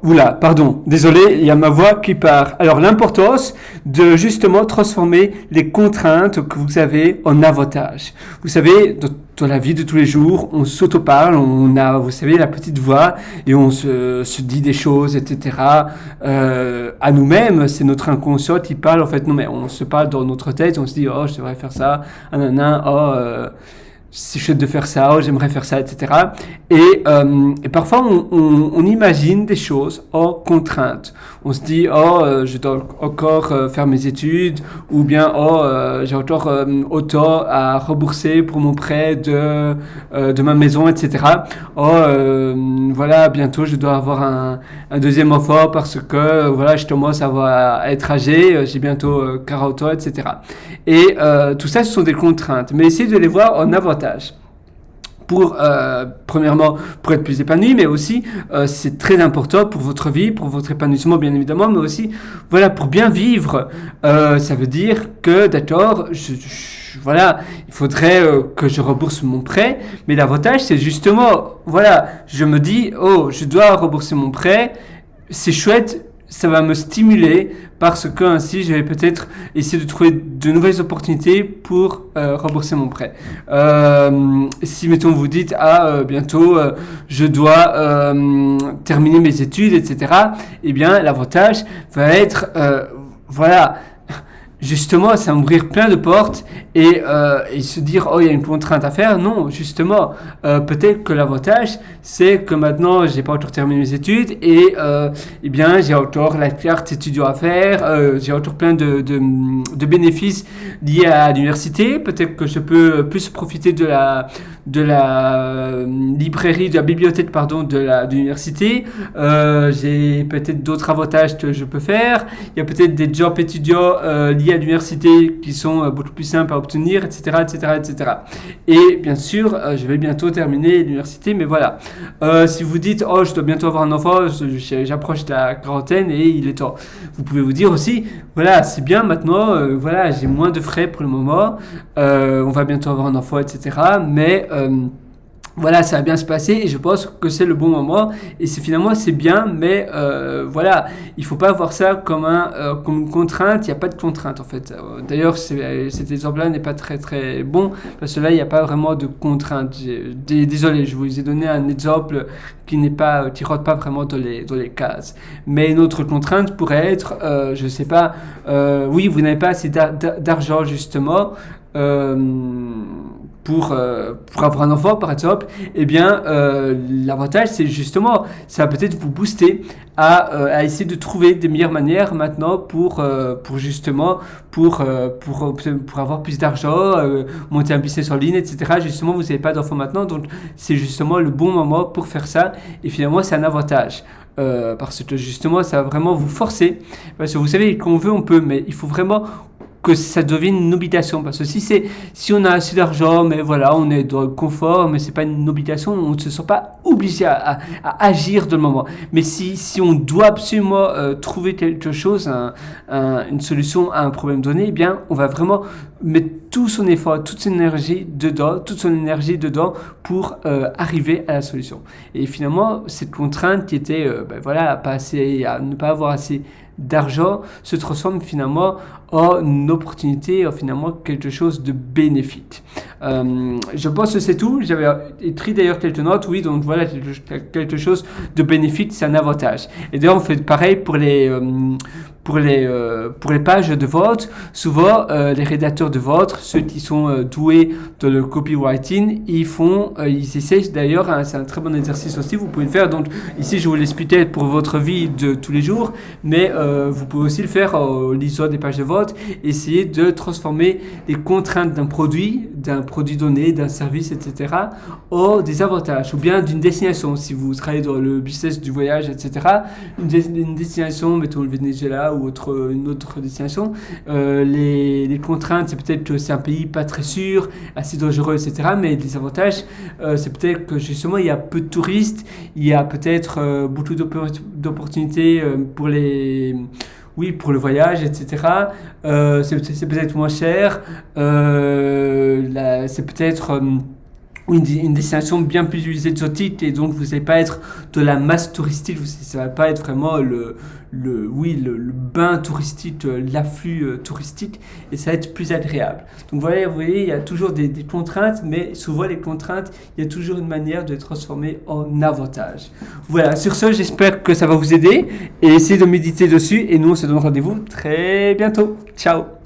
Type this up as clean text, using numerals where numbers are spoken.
Oula, pardon, désolé, il y a ma voix qui part. Alors, l'importance de justement transformer les contraintes que vous avez en avantages. Vous savez, dans la vie de tous les jours, on s'auto-parle, on a, vous savez, la petite voix et on se dit des choses, etc. À nous-mêmes, c'est notre inconscient qui parle. En fait, non, mais on se parle dans notre tête, on se dit, oh, je devrais faire ça, c'est chouette de faire ça, oh, j'aimerais faire ça, etc. Et parfois, on imagine des choses hors contrainte. On se dit, je dois encore faire mes études, ou bien, j'ai encore autant à rembourser pour mon prêt de ma maison, etc. Voilà, bientôt, je dois avoir un deuxième enfant parce que, voilà, je commence à être âgé, j'ai bientôt 40 ans, etc. Et tout ça, ce sont des contraintes. Mais essayez de les voir en avantage. Premièrement, pour être plus épanoui, mais aussi, c'est très important pour votre vie, pour votre épanouissement, bien évidemment, mais aussi, voilà, pour bien vivre. Ça veut dire que, d'accord, voilà, il faudrait que je rembourse mon prêt, mais l'avantage, c'est justement, voilà, je me dis, oh, je dois rembourser mon prêt, c'est chouette, ça va me stimuler parce que ainsi je vais peut-être essayer de trouver de nouvelles opportunités pour rembourser mon prêt. Si mettons vous dites bientôt je dois terminer mes études, etc. Eh bien l'avantage va être voilà, justement, ça va m'ouvrir plein de portes et se dire, oh, il y a une contrainte à faire. Non, justement, peut-être que l'avantage, c'est que maintenant, j'ai pas encore terminé mes études et eh bien, j'ai encore la carte étudiant à faire, j'ai encore plein de bénéfices liés à l'université. Peut-être que je peux plus profiter de la librairie, de la bibliothèque, pardon, de l'université. J'ai peut-être d'autres avantages que je peux faire. Il y a peut-être des jobs étudiants liés à l'université qui sont beaucoup plus simples à obtenir, etc., etc., etc. Et bien sûr, je vais bientôt terminer l'université, mais voilà. Si vous dites, oh, je dois bientôt avoir un enfant, j'approche de la quarantaine et il est temps. Vous pouvez vous dire aussi, voilà, c'est bien maintenant, voilà, j'ai moins de frais pour le moment, on va bientôt avoir un enfant, etc. Mais voilà, ça va bien se passer et je pense que c'est le bon moment et finalement c'est bien, mais voilà, il faut pas voir ça comme une contrainte. Il n'y a pas de contrainte en fait. D'ailleurs, cet exemple-là n'est pas très très bon parce que là il n'y a pas vraiment de contrainte. Désolé, je vous ai donné un exemple qui rentre pas vraiment dans les cases. Mais une autre contrainte pourrait être, je sais pas, oui, vous n'avez pas assez d'argent justement. Pour avoir un enfant par exemple, eh bien l'avantage c'est justement ça va peut-être vous booster à essayer de trouver des meilleures manières maintenant pour avoir plus d'argent, monter un business en ligne, etc. Justement, vous n'avez pas d'enfant maintenant, donc c'est justement le bon moment pour faire ça et finalement c'est un avantage. Parce que justement ça va vraiment vous forcer, parce que vous savez qu'on veut on peut, mais il faut vraiment que ça devienne une obligation, parce que si on a assez d'argent, mais voilà, on est dans le confort, mais c'est pas une obligation, on ne se sent pas obligé à agir de le moment. Mais si on doit absolument trouver quelque chose, une solution à un problème donné, eh bien on va vraiment mettre tout son effort, toute son énergie dedans pour arriver à la solution. Et finalement cette contrainte qui était à ne pas avoir assez d'argent se transforme finalement en une opportunité, en finalement quelque chose de bénéfique. Je pense que c'est tout. J'avais écrit d'ailleurs quelques notes. Oui, donc voilà, quelque chose de bénéfique, c'est un avantage. Et d'ailleurs, on fait pareil pour les pages de vote. Souvent, les rédacteurs de vote, ceux qui sont doués dans le copywriting, ils essayent d'ailleurs, c'est un très bon exercice aussi, vous pouvez le faire. Donc ici, je vous l'expliquais pour votre vie de tous les jours, mais vous pouvez aussi le faire en lisant des pages de vote, essayer de transformer les contraintes d'un produit donné, d'un service, etc., en des avantages, ou bien d'une destination. Si vous travaillez dans le business du voyage, etc., une destination, mettons le Venezuela ou une autre destination, les contraintes, c'est peut-être que c'est un pays pas très sûr, assez dangereux, etc., mais les avantages, c'est peut-être que justement, il y a peu de touristes, il y a peut-être beaucoup d'opportunités pour le voyage, etc. C'est peut-être moins cher. C'est peut-être une destination bien plus exotique et donc vous n'allez pas être de la masse touristique, ça va pas être vraiment le bain touristique, l'afflux touristique et ça va être plus agréable. Donc voilà, vous voyez, il y a toujours des contraintes, mais souvent les contraintes, il y a toujours une manière de les transformer en avantage. Voilà, sur ce, j'espère que ça va vous aider et essayez de méditer dessus et nous on se donne rendez-vous très bientôt. Ciao!